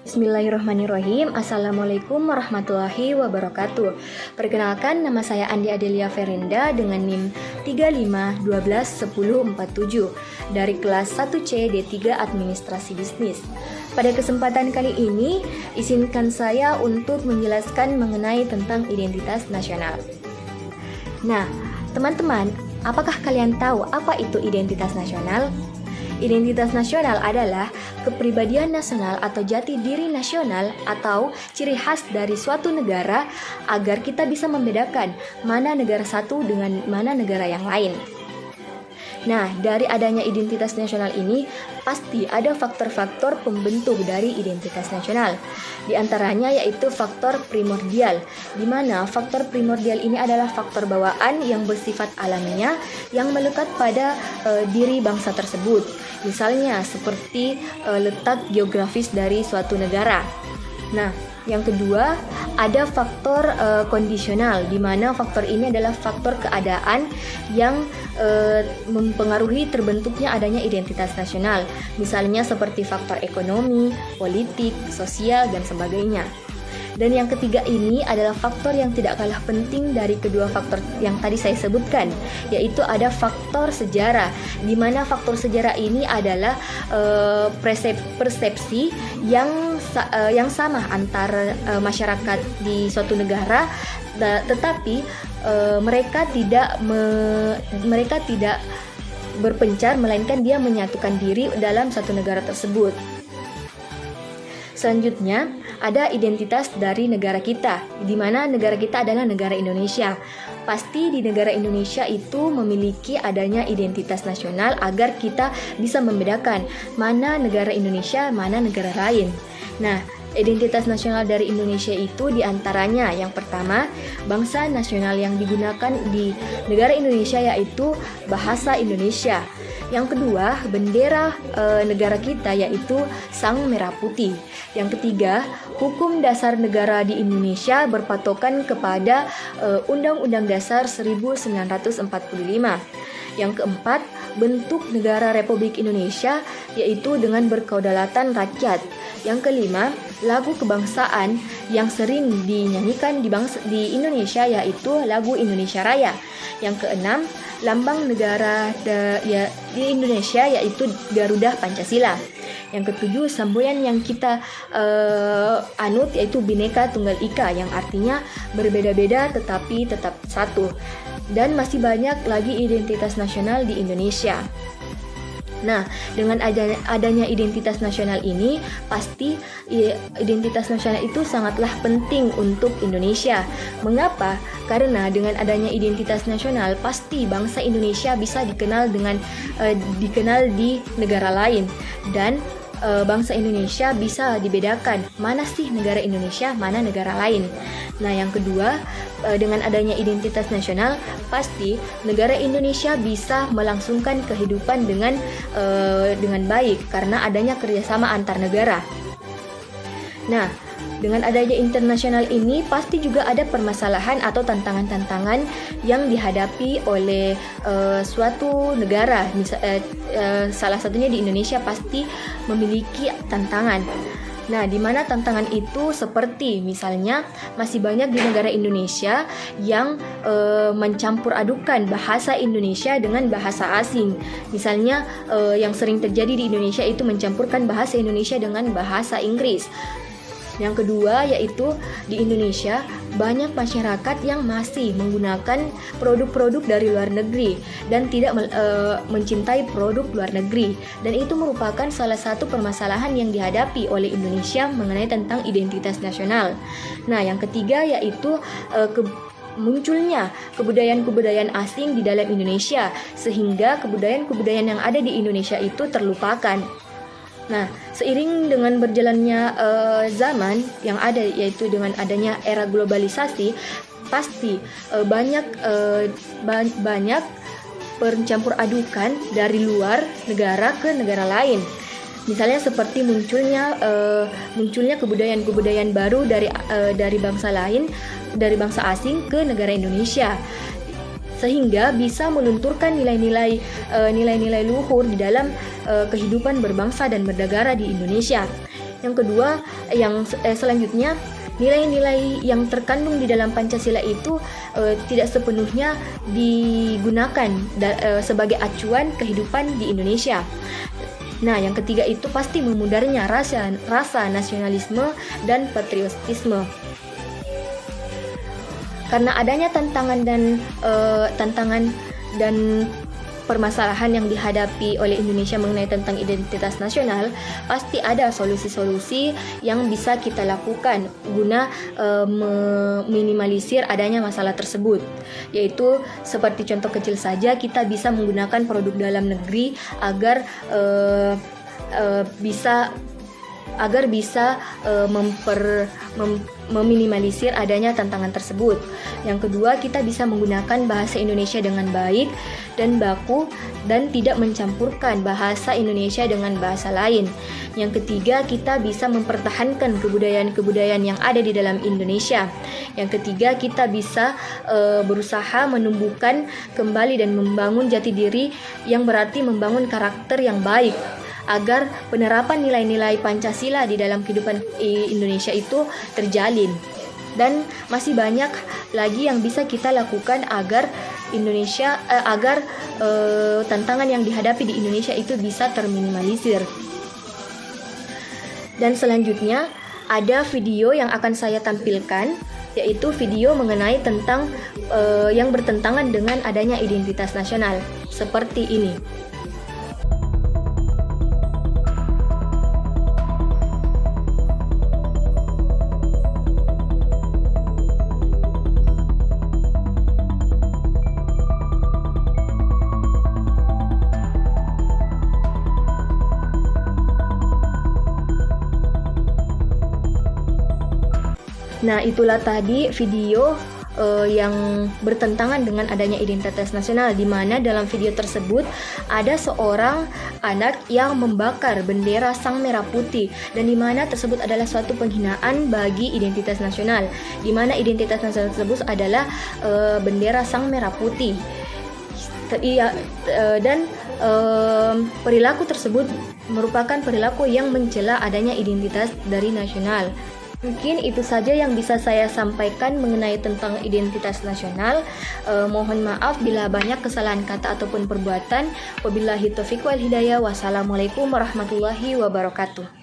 Bismillahirrahmanirrahim. Assalamualaikum warahmatullahi wabarakatuh. Perkenalkan, nama saya Andi Adelia Ferinda dengan NIM 35121047 dari kelas 1C D3 Administrasi Bisnis. Pada kesempatan kali ini, izinkan saya untuk menjelaskan mengenai tentang identitas nasional. Nah, teman-teman, apakah kalian tahu apa itu identitas nasional? Identitas nasional adalah kepribadian nasional atau jati diri nasional atau ciri khas dari suatu negara agar kita bisa membedakan mana negara satu dengan mana negara yang lain. Nah, dari adanya identitas nasional ini pasti ada faktor-faktor pembentuk dari identitas nasional. Di antaranya yaitu faktor primordial, di mana faktor primordial ini adalah faktor bawaan yang bersifat alamiah yang melekat pada diri bangsa tersebut. Misalnya seperti letak geografis dari suatu negara. Nah, yang kedua ada faktor kondisional, di mana faktor ini adalah faktor keadaan yang mempengaruhi terbentuknya adanya identitas nasional. Misalnya seperti faktor ekonomi, politik, sosial, dan sebagainya. Dan yang ketiga ini adalah faktor yang tidak kalah penting dari kedua faktor yang tadi saya sebutkan, yaitu ada faktor sejarah, di mana faktor sejarah ini adalah persepsi yang sama antara masyarakat di suatu negara, tetapi mereka tidak berpencar, melainkan dia menyatukan diri dalam satu negara tersebut. Selanjutnya, ada identitas dari negara kita, di mana negara kita adalah negara Indonesia. Pasti di negara Indonesia itu memiliki adanya identitas nasional agar kita bisa membedakan mana negara Indonesia, mana negara lain. Nah, identitas nasional dari Indonesia itu diantaranya yang pertama, bangsa nasional yang digunakan di negara Indonesia yaitu bahasa Indonesia. Yang kedua, bendera negara kita yaitu Sang Merah Putih. Yang ketiga, hukum dasar negara di Indonesia berpatokan kepada Undang-Undang Dasar 1945. Yang keempat, bentuk negara Republik Indonesia yaitu dengan berkedaulatan rakyat. Yang kelima, lagu kebangsaan yang sering dinyanyikan di Indonesia yaitu lagu Indonesia Raya. Yang keenam, lambang negara di Indonesia yaitu Garuda Pancasila. Yang ketujuh, semboyan yang kita anut yaitu Bhinneka Tunggal Ika, yang artinya berbeda-beda tetapi tetap satu. Dan masih banyak lagi identitas nasional di Indonesia. Nah, dengan adanya identitas nasional ini, pasti identitas nasional itu sangatlah penting untuk Indonesia. Mengapa? Karena dengan adanya identitas nasional, pasti bangsa Indonesia bisa dikenal di negara lain, dan bangsa Indonesia bisa dibedakan mana sih negara Indonesia, mana negara lain. Nah, yang kedua, dengan adanya identitas nasional, pasti negara Indonesia bisa melangsungkan kehidupan dengan baik karena adanya kerjasama antar negara. Nah, dengan adanya internasional ini pasti juga ada permasalahan atau tantangan-tantangan yang dihadapi oleh suatu negara. Salah satunya di Indonesia pasti memiliki tantangan. Nah, di mana tantangan itu seperti misalnya masih banyak di negara Indonesia yang mencampur adukan bahasa Indonesia dengan bahasa asing. Misalnya yang sering terjadi di Indonesia itu mencampurkan bahasa Indonesia dengan bahasa Inggris. Yang kedua yaitu di Indonesia banyak masyarakat yang masih menggunakan produk-produk dari luar negeri dan tidak mencintai produk luar negeri, dan itu merupakan salah satu permasalahan yang dihadapi oleh Indonesia mengenai tentang identitas nasional. Nah, yang ketiga yaitu munculnya kebudayaan-kebudayaan asing di dalam Indonesia, sehingga kebudayaan-kebudayaan yang ada di Indonesia itu terlupakan. Nah, seiring dengan berjalannya zaman yang ada, yaitu dengan adanya era globalisasi, pasti banyak pencampur adukan dari luar negara ke negara lain. Misalnya seperti munculnya kebudayaan-kebudayaan baru dari bangsa lain, dari bangsa asing ke negara Indonesia, sehingga bisa melunturkan nilai-nilai luhur di dalam kehidupan berbangsa dan bernegara di Indonesia. Yang kedua, selanjutnya, nilai-nilai yang terkandung di dalam Pancasila itu tidak sepenuhnya digunakan sebagai acuan kehidupan di Indonesia. Nah, yang ketiga itu pasti memudarnya rasa nasionalisme dan patriotisme. Karena adanya tantangan dan permasalahan yang dihadapi oleh Indonesia mengenai tentang identitas nasional, pasti ada solusi-solusi yang bisa kita lakukan guna meminimalisir adanya masalah tersebut. Yaitu seperti contoh kecil saja, kita bisa menggunakan produk dalam negeri agar bisa meminimalisir adanya tantangan tersebut. Yang kedua, kita bisa menggunakan bahasa Indonesia dengan baik dan baku dan tidak mencampurkan bahasa Indonesia dengan bahasa lain. Yang ketiga, kita bisa mempertahankan kebudayaan-kebudayaan yang ada di dalam Indonesia. Yang ketiga, kita bisa berusaha menumbuhkan kembali dan membangun jati diri, yang berarti membangun karakter yang baik, agar penerapan nilai-nilai Pancasila di dalam kehidupan Indonesia itu terjalin. Dan masih banyak lagi yang bisa kita lakukan agar tantangan yang dihadapi di Indonesia itu bisa terminimalisir. Dan selanjutnya ada video yang akan saya tampilkan, yaitu video mengenai tentang yang bertentangan dengan adanya identitas nasional, seperti ini. Nah, itulah tadi video yang bertentangan dengan adanya identitas nasional, di mana dalam video tersebut ada seorang anak yang membakar bendera Sang Merah Putih, dan di mana tersebut adalah suatu penghinaan bagi identitas nasional, di mana identitas nasional tersebut adalah bendera Sang Merah Putih. Dan perilaku tersebut merupakan perilaku yang mencela adanya identitas dari nasional. Mungkin itu saja yang bisa saya sampaikan mengenai tentang identitas nasional. Mohon maaf bila banyak kesalahan kata ataupun perbuatan. Wabillahi taufiq wal hidayah. Wassalamualaikum warahmatullahi wabarakatuh.